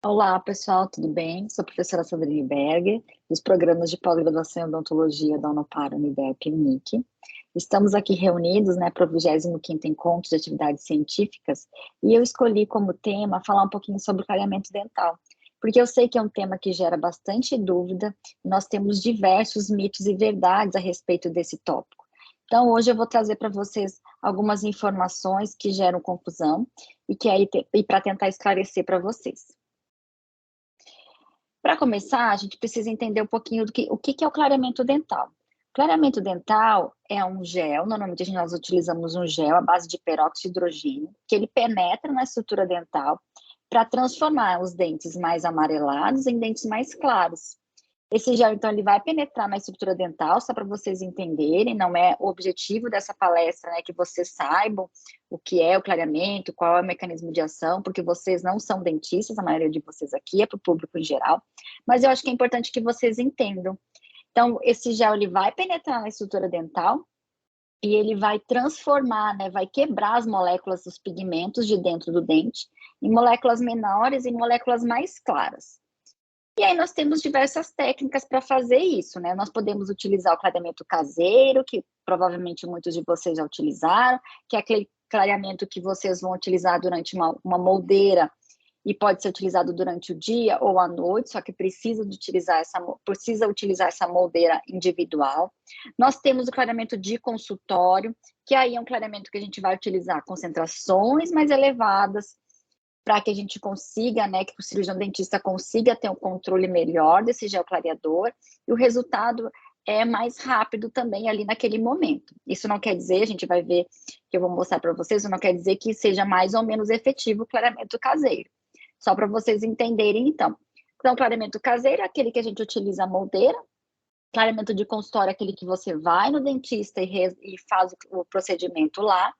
Olá, pessoal, tudo bem? Sou a professora Sandrine Berger, dos programas de pós-graduação em odontologia da Unopar, Unidep e Unic. Estamos aqui reunidos, para o 25º Encontro de Atividades Científicas, e eu escolhi como tema falar um pouquinho sobre o clareamento dental, porque eu sei que é um tema que gera bastante dúvida, e nós temos diversos mitos e verdades a respeito desse tópico. Então, hoje eu vou trazer para vocês algumas informações que geram confusão e para tentar esclarecer para vocês. Para começar, a gente precisa entender um pouquinho o que é o clareamento dental. Clareamento dental é um gel, normalmente nós utilizamos um gel à base de peróxido de hidrogênio, que ele penetra na estrutura dental para transformar os dentes mais amarelados em dentes mais claros. Esse gel, então, ele vai penetrar na estrutura dental, só para vocês entenderem, não é o objetivo dessa palestra, que vocês saibam o que é o clareamento, qual é o mecanismo de ação, porque vocês não são dentistas, a maioria de vocês aqui é para o público em geral, mas eu acho que é importante que vocês entendam. Então, esse gel, ele vai penetrar na estrutura dental e ele vai transformar, vai quebrar as moléculas dos pigmentos de dentro do dente em moléculas menores e moléculas mais claras. E aí nós temos diversas técnicas para fazer isso, Nós podemos utilizar o clareamento caseiro, que provavelmente muitos de vocês já utilizaram, que é aquele clareamento que vocês vão utilizar durante uma moldeira e pode ser utilizado durante o dia ou à noite, só que precisa utilizar essa moldeira individual. Nós temos o clareamento de consultório, que aí é um clareamento que a gente vai utilizar concentrações mais elevadas, para que a gente consiga, que o cirurgião dentista consiga ter um controle melhor desse gel clareador, e o resultado é mais rápido também ali naquele momento. Isso não quer dizer, a gente vai ver, que eu vou mostrar para vocês, não quer dizer que seja mais ou menos efetivo o clareamento caseiro. Só para vocês entenderem, então. Então, clareamento caseiro é aquele que a gente utiliza a moldeira, clareamento de consultório é aquele que você vai no dentista e faz o procedimento lá.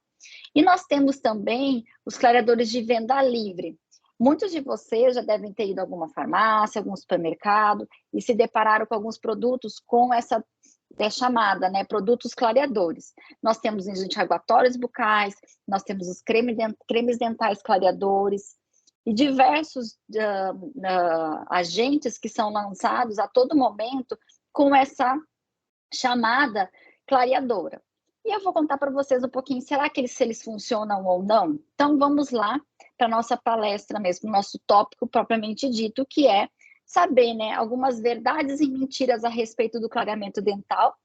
E nós temos também os clareadores de venda livre. Muitos de vocês já devem ter ido a alguma farmácia, algum supermercado e se depararam com alguns produtos com essa chamada, produtos clareadores. Nós temos os enxaguatórios bucais, nós temos os cremes dentais clareadores e diversos agentes que são lançados a todo momento com essa chamada clareadora. E eu vou contar para vocês um pouquinho, será que se eles funcionam ou não? Então, vamos lá para a nossa palestra mesmo, nosso tópico propriamente dito, que é saber, algumas verdades e mentiras a respeito do clareamento dental,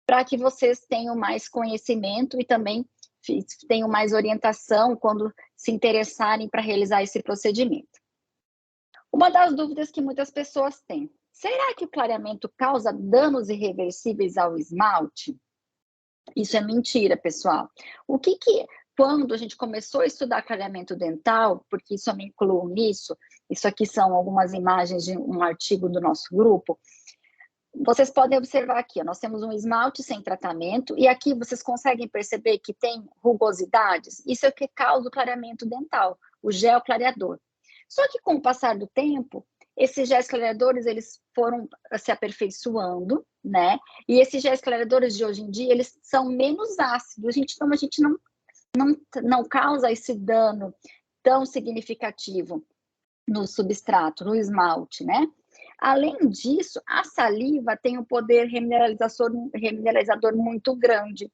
para que vocês tenham mais conhecimento e também tenham mais orientação quando se interessarem para realizar esse procedimento. Uma das dúvidas que muitas pessoas têm, será que o clareamento causa danos irreversíveis ao esmalte? Isso é mentira, pessoal. Quando a gente começou a estudar clareamento dental, porque isso eu me incluo nisso, isso aqui são algumas imagens de um artigo do nosso grupo, vocês podem observar aqui, nós temos um esmalte sem tratamento, e aqui vocês conseguem perceber que tem rugosidades? Isso é o que causa o clareamento dental, o gel clareador. Só que com o passar do tempo, esses géis clareadores, eles foram se aperfeiçoando, E esses géis clareadores de hoje em dia, eles são menos ácidos, então a gente não causa esse dano tão significativo no substrato, no esmalte, Além disso, a saliva tem um poder remineralizador muito grande.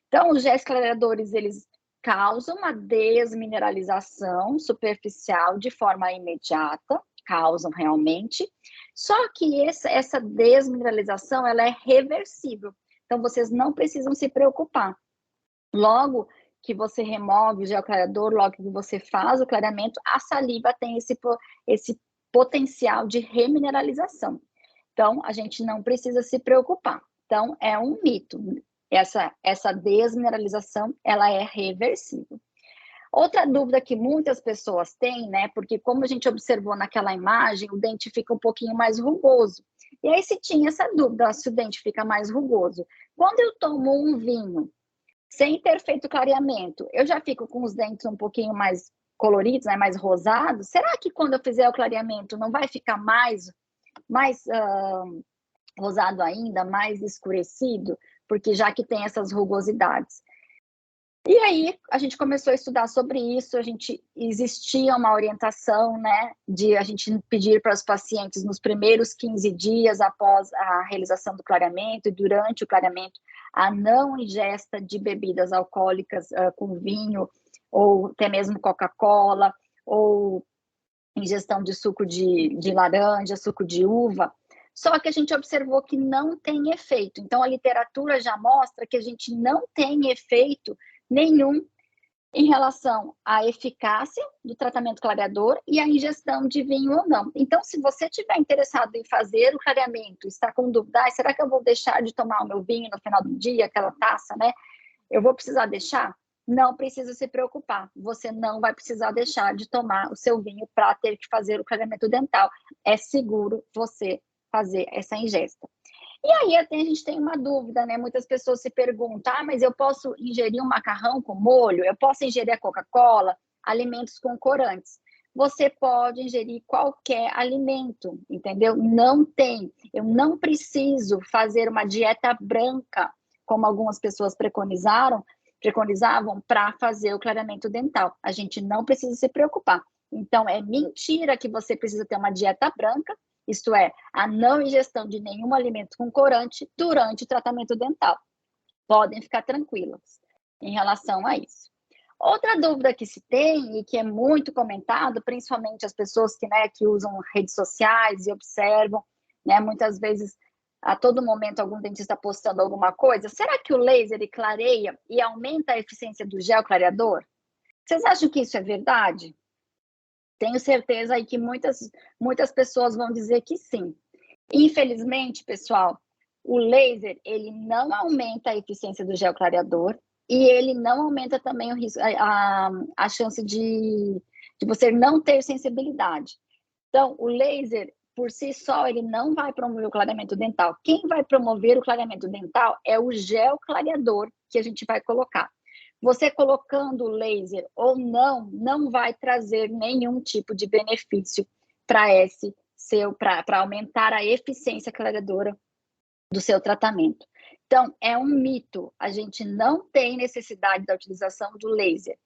Então, os géis clareadores, eles causam uma desmineralização superficial de forma imediata, causam realmente, só que essa desmineralização, ela é reversível, então vocês não precisam se preocupar. Logo que você remove o gel clareador, logo que você faz o clareamento, a saliva tem esse potencial de remineralização. Então, a gente não precisa se preocupar. Então, é um mito. Essa desmineralização, ela é reversível. Outra dúvida que muitas pessoas têm, porque como a gente observou naquela imagem, o dente fica um pouquinho mais rugoso. E aí, se tinha essa dúvida, se o dente fica mais rugoso. Quando eu tomo um vinho, sem ter feito clareamento, eu já fico com os dentes um pouquinho mais coloridos, mais rosados. Será que quando eu fizer o clareamento não vai ficar mais rosado ainda, mais escurecido? Porque já que tem essas rugosidades. E aí, a gente começou a estudar sobre isso, existia uma orientação, né, de a gente pedir para os pacientes nos primeiros 15 dias após a realização do clareamento e durante o clareamento, a não ingesta de bebidas alcoólicas com vinho, ou até mesmo Coca-Cola, ou ingestão de suco de laranja, suco de uva, só que a gente observou que não tem efeito. Então, a literatura já mostra que a gente não tem efeito nenhum em relação à eficácia do tratamento clareador e à ingestão de vinho ou não. Então, se você estiver interessado em fazer o clareamento, está com dúvida, será que eu vou deixar de tomar o meu vinho no final do dia, aquela taça, né? Eu vou precisar deixar? Não precisa se preocupar, você não vai precisar deixar de tomar o seu vinho para ter que fazer o clareamento dental. É seguro você fazer essa ingesta. E aí a gente tem uma dúvida, né? Muitas pessoas se perguntam, mas eu posso ingerir um macarrão com molho? Eu posso ingerir a Coca-Cola? Alimentos com corantes? Você pode ingerir qualquer alimento, entendeu? Não tem. Eu não preciso fazer uma dieta branca, como algumas pessoas preconizavam para fazer o clareamento dental. A gente não precisa se preocupar. Então, é mentira que você precisa ter uma dieta branca, isto é, a não ingestão de nenhum alimento com corante durante o tratamento dental. Podem ficar tranquilos em relação a isso. Outra dúvida que se tem e que é muito comentado, principalmente as pessoas que usam redes sociais e observam, né, muitas vezes, a todo momento, algum dentista postando alguma coisa, será que o laser ele clareia e aumenta a eficiência do gel clareador? Vocês acham que isso é verdade? Tenho certeza aí que muitas pessoas vão dizer que sim. Infelizmente, pessoal, o laser, ele não aumenta a eficiência do gel clareador e ele não aumenta também o risco, a chance de você não ter sensibilidade. Então, o laser, por si só, ele não vai promover o clareamento dental. Quem vai promover o clareamento dental é o gel clareador que a gente vai colocar. Você colocando o laser ou não vai trazer nenhum tipo de benefício para aumentar a eficiência clareadora do seu tratamento. Então, é um mito, a gente não tem necessidade da utilização do laser.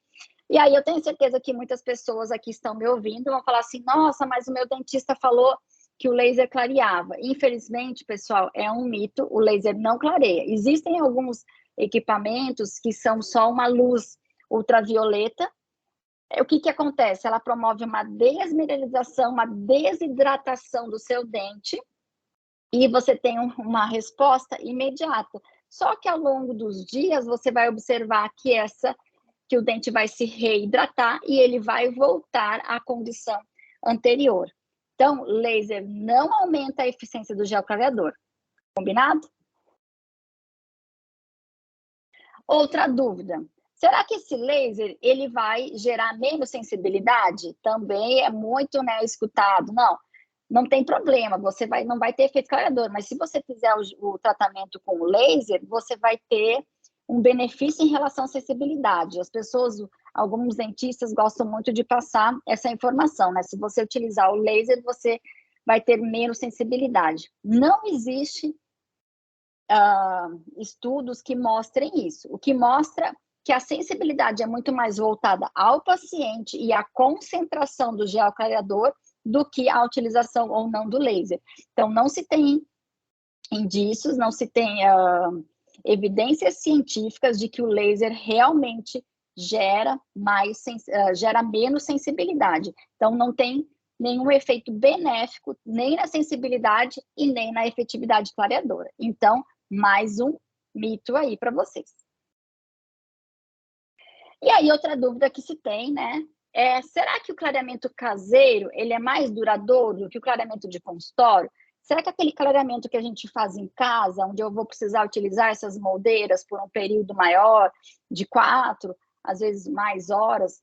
E aí eu tenho certeza que muitas pessoas aqui estão me ouvindo vão falar assim, nossa, mas o meu dentista falou que o laser clareava. Infelizmente, pessoal, é um mito, o laser não clareia. Existem alguns equipamentos que são só uma luz ultravioleta. O que acontece? Ela promove uma desmineralização, uma desidratação do seu dente e você tem uma resposta imediata. Só que ao longo dos dias você vai observar que o dente vai se reidratar e ele vai voltar à condição anterior. Então, laser não aumenta a eficiência do gel clareador. Combinado? Outra dúvida. Será que esse laser ele vai gerar menos sensibilidade? Também é muito escutado. Não tem problema, você não vai ter efeito clareador, mas se você fizer o tratamento com o laser, você vai ter um benefício em relação à sensibilidade. Alguns dentistas gostam muito de passar essa informação, né? Se você utilizar o laser, você vai ter menos sensibilidade. Não existe estudos que mostrem isso. O que mostra que a sensibilidade é muito mais voltada ao paciente e à concentração do gel clareador do que a utilização ou não do laser. Então, não se tem indícios, não se tem evidências científicas de que o laser realmente gera menos sensibilidade. Então, não tem nenhum efeito benéfico nem na sensibilidade e nem na efetividade clareadora. Então, mais um mito aí para vocês. E aí, outra dúvida que se tem, né? Será que o clareamento caseiro ele é mais duradouro do que o clareamento de consultório? Será que aquele clareamento que a gente faz em casa, onde eu vou precisar utilizar essas moldeiras por um período maior, de 4, às vezes mais horas,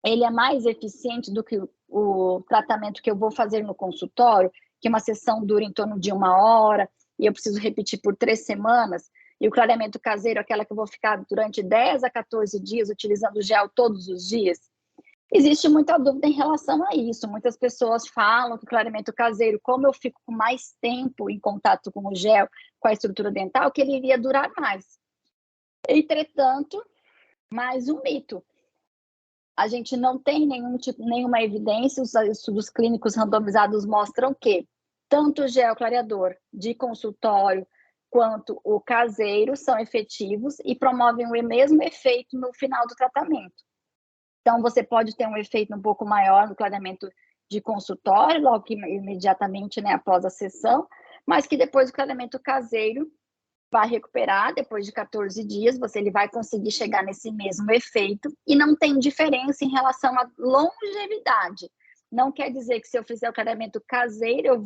ele é mais eficiente do que o tratamento que eu vou fazer no consultório, que uma sessão dura em torno de 1 hora, e eu preciso repetir por 3 semanas, e o clareamento caseiro, aquela que eu vou ficar durante 10 a 14 dias utilizando gel todos os dias? Existe muita dúvida em relação a isso. Muitas pessoas falam que o clareamento caseiro, como eu fico com mais tempo em contato com o gel, com a estrutura dental, que ele iria durar mais. Entretanto, Mais um mito. A gente não tem nenhuma evidência, os estudos clínicos randomizados mostram que tanto o gel clareador de consultório quanto o caseiro são efetivos e promovem o mesmo efeito no final do tratamento. Então, você pode ter um efeito um pouco maior no clareamento de consultório, logo que imediatamente, né, após a sessão, mas que depois o clareamento caseiro vai recuperar depois de 14 dias, ele vai conseguir chegar nesse mesmo efeito e não tem diferença em relação à longevidade. Não quer dizer que se eu fizer o clareamento caseiro,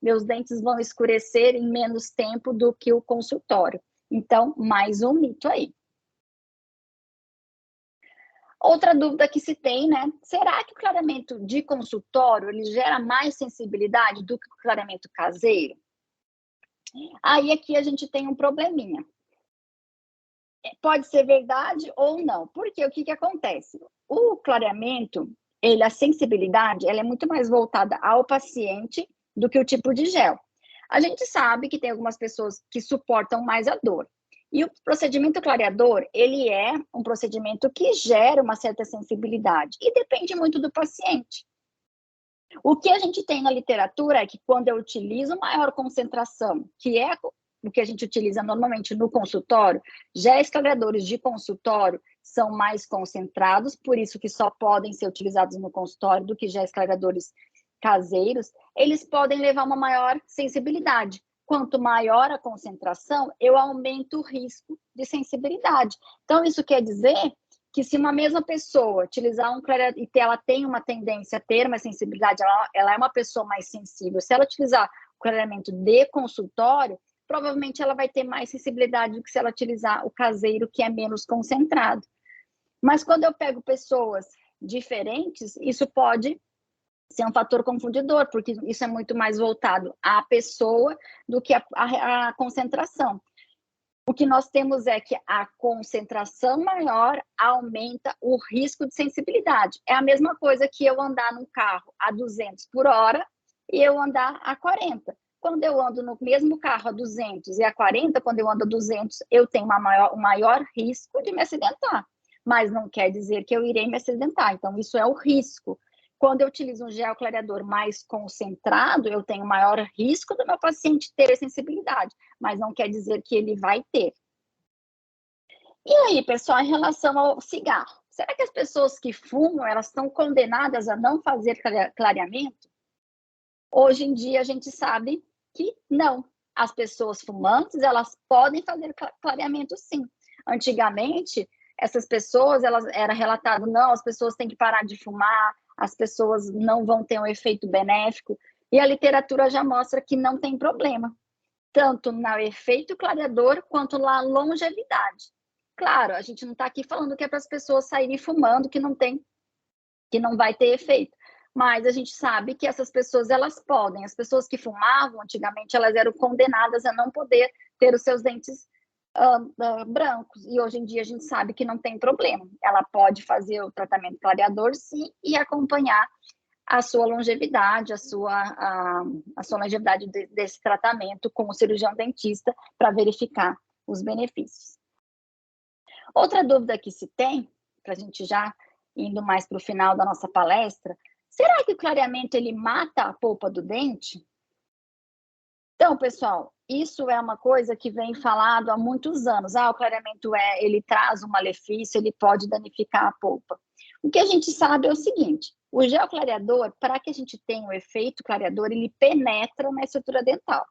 meus dentes vão escurecer em menos tempo do que o consultório. Então, mais um mito aí. Outra dúvida que se tem, né? Será que o clareamento de consultório ele gera mais sensibilidade do que o clareamento caseiro? Aí aqui a gente tem um probleminha. Pode ser verdade ou não. Porque o que acontece? O clareamento, a sensibilidade, ela é muito mais voltada ao paciente do que o tipo de gel. A gente sabe que tem algumas pessoas que suportam mais a dor. E o procedimento clareador, ele é um procedimento que gera uma certa sensibilidade e depende muito do paciente. O que a gente tem na literatura é que quando eu utilizo maior concentração, que é o que a gente utiliza normalmente no consultório, géis clareadores de consultório são mais concentrados, por isso que só podem ser utilizados no consultório do que géis clareadores caseiros, eles podem levar uma maior sensibilidade. Quanto maior a concentração, eu aumento o risco de sensibilidade. Então, isso quer dizer que se uma mesma pessoa utilizar um clareador e ela tem uma tendência a ter uma sensibilidade, ela é uma pessoa mais sensível, se ela utilizar o clareamento de consultório, provavelmente ela vai ter mais sensibilidade do que se ela utilizar o caseiro, que é menos concentrado. Mas quando eu pego pessoas diferentes, isso pode ser um fator confundidor, porque isso é muito mais voltado à pessoa do que à concentração. O que nós temos é que a concentração maior aumenta o risco de sensibilidade. É a mesma coisa que eu andar num carro a 200 por hora e eu andar a 40. Quando eu ando no mesmo carro a 200 e a 40, quando eu ando a 200, eu tenho um maior risco de me acidentar. Mas não quer dizer que eu irei me acidentar. Então, isso é o risco. Quando eu utilizo um gel clareador mais concentrado, eu tenho maior risco do meu paciente ter sensibilidade, mas não quer dizer que ele vai ter. E aí, pessoal, em relação ao cigarro, será que as pessoas que fumam, elas estão condenadas a não fazer clareamento? Hoje em dia, a gente sabe que não. As pessoas fumantes, elas podem fazer clareamento, sim. Antigamente, essas pessoas, era relatado, não, as pessoas têm que parar de fumar, as pessoas não vão ter um efeito benéfico, e a literatura já mostra que não tem problema, tanto no efeito clareador quanto na longevidade. Claro, a gente não está aqui falando que é para as pessoas saírem fumando, que não vai ter efeito, mas a gente sabe que essas pessoas, elas podem, as pessoas que fumavam antigamente, elas eram condenadas a não poder ter os seus dentes brancos, e hoje em dia a gente sabe que não tem problema, ela pode fazer o tratamento clareador sim, e acompanhar a sua longevidade, a sua longevidade desse tratamento com o cirurgião dentista para verificar os benefícios. Outra dúvida que se tem, para a gente já indo mais para o final da nossa palestra, será que o clareamento ele mata a polpa do dente? Então, pessoal, isso é uma coisa que vem falado há muitos anos. O clareamento ele traz um malefício, ele pode danificar a polpa. O que a gente sabe é o seguinte, o gel clareador, para que a gente tenha o efeito clareador, ele penetra na estrutura dental,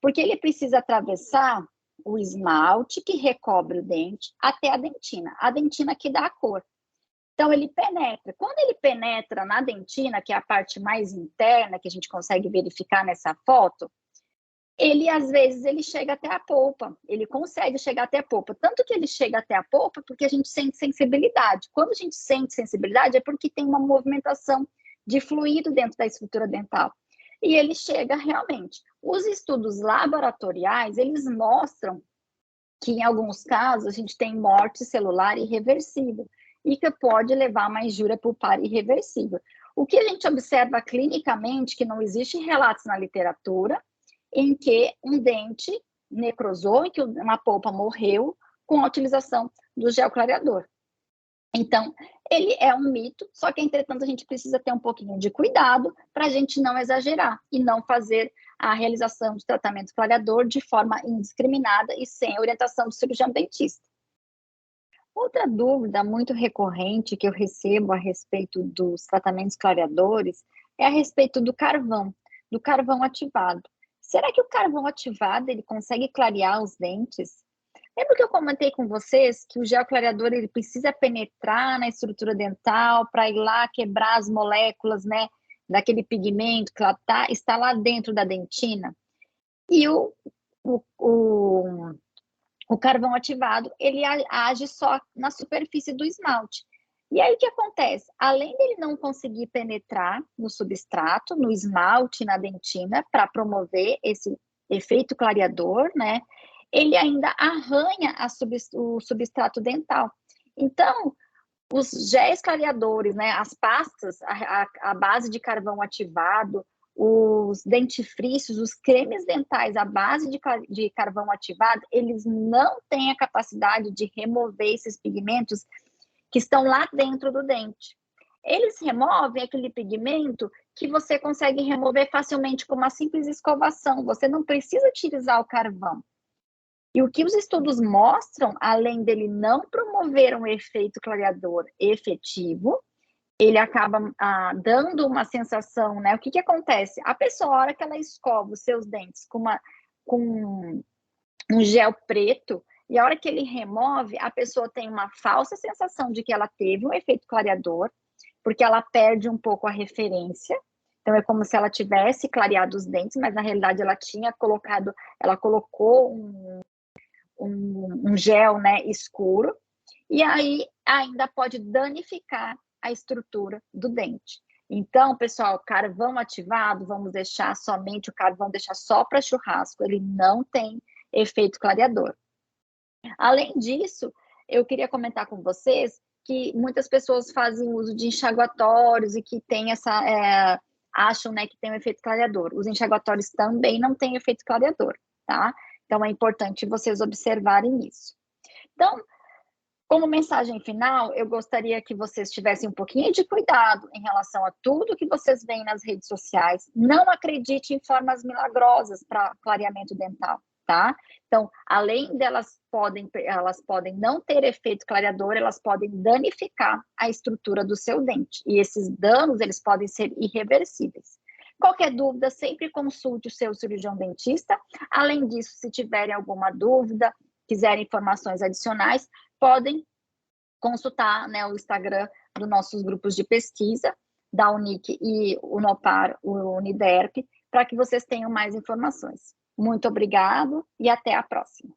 porque ele precisa atravessar o esmalte que recobre o dente até a dentina que dá a cor. Então, ele penetra. Quando ele penetra na dentina, que é a parte mais interna, que a gente consegue verificar nessa foto, às vezes, ele chega até a polpa, ele consegue chegar até a polpa. Tanto que ele chega até a polpa porque a gente sente sensibilidade. Quando a gente sente sensibilidade é porque tem uma movimentação de fluido dentro da estrutura dental. E ele chega realmente. Os estudos laboratoriais, eles mostram que em alguns casos a gente tem morte celular irreversível e que pode levar a uma injúria pulpar irreversível. O que a gente observa clinicamente, que não existe relatos na literatura, em que um dente necrosou, em que uma polpa morreu com a utilização do gel clareador. Então, ele é um mito, só que, entretanto, a gente precisa ter um pouquinho de cuidado para a gente não exagerar e não fazer a realização de tratamento clareador de forma indiscriminada e sem orientação do cirurgião dentista. Outra dúvida muito recorrente que eu recebo a respeito dos tratamentos clareadores é a respeito do carvão ativado. Será que o carvão ativado ele consegue clarear os dentes? Lembra que eu comentei com vocês que o gel clareador ele precisa penetrar na estrutura dental para ir lá quebrar as moléculas, né, daquele pigmento que está lá dentro da dentina? E o, o, o carvão ativado, ele age só na superfície do esmalte. E aí o que acontece? Além dele não conseguir penetrar no substrato, no esmalte, na dentina, para promover esse efeito clareador, né? Ele ainda arranha o substrato dental. Então, os géis clareadores, né, as pastas, a base de carvão ativado, os dentifrícios, os cremes dentais à base de carvão ativado, eles não têm a capacidade de remover esses pigmentos que estão lá dentro do dente. Eles removem aquele pigmento que você consegue remover facilmente com uma simples escovação. Você não precisa utilizar o carvão. E o que os estudos mostram, além dele não promover um efeito clareador efetivo, ele acaba dando uma sensação, né? O que acontece? A pessoa, a hora que ela escova os seus dentes com um gel preto, e a hora que ele remove, a pessoa tem uma falsa sensação de que ela teve um efeito clareador, porque ela perde um pouco a referência. Então, é como se ela tivesse clareado os dentes, mas na realidade ela colocou um gel, né, escuro, e aí ainda pode danificar a estrutura do dente. Então, pessoal, carvão ativado, vamos deixar somente o carvão, deixar só para churrasco, ele não tem efeito clareador. Além disso, eu queria comentar com vocês que muitas pessoas fazem uso de enxaguatórios e que tem acham, né, que tem um efeito clareador. Os enxaguatórios também não têm efeito clareador, tá? Então, é importante vocês observarem isso. Então, como mensagem final, eu gostaria que vocês tivessem um pouquinho de cuidado em relação a tudo que vocês veem nas redes sociais. Não acredite em formas milagrosas para clareamento dental, tá? Então, além delas elas podem não ter efeito clareador, elas podem danificar a estrutura do seu dente. E esses danos, eles podem ser irreversíveis. Qualquer dúvida, sempre consulte o seu cirurgião dentista. Além disso, se tiverem alguma dúvida, quiserem informações adicionais, podem consultar, né, o Instagram dos nossos grupos de pesquisa, da Unic e o Unopar, o Uniderp, para que vocês tenham mais informações. Muito obrigado e até a próxima.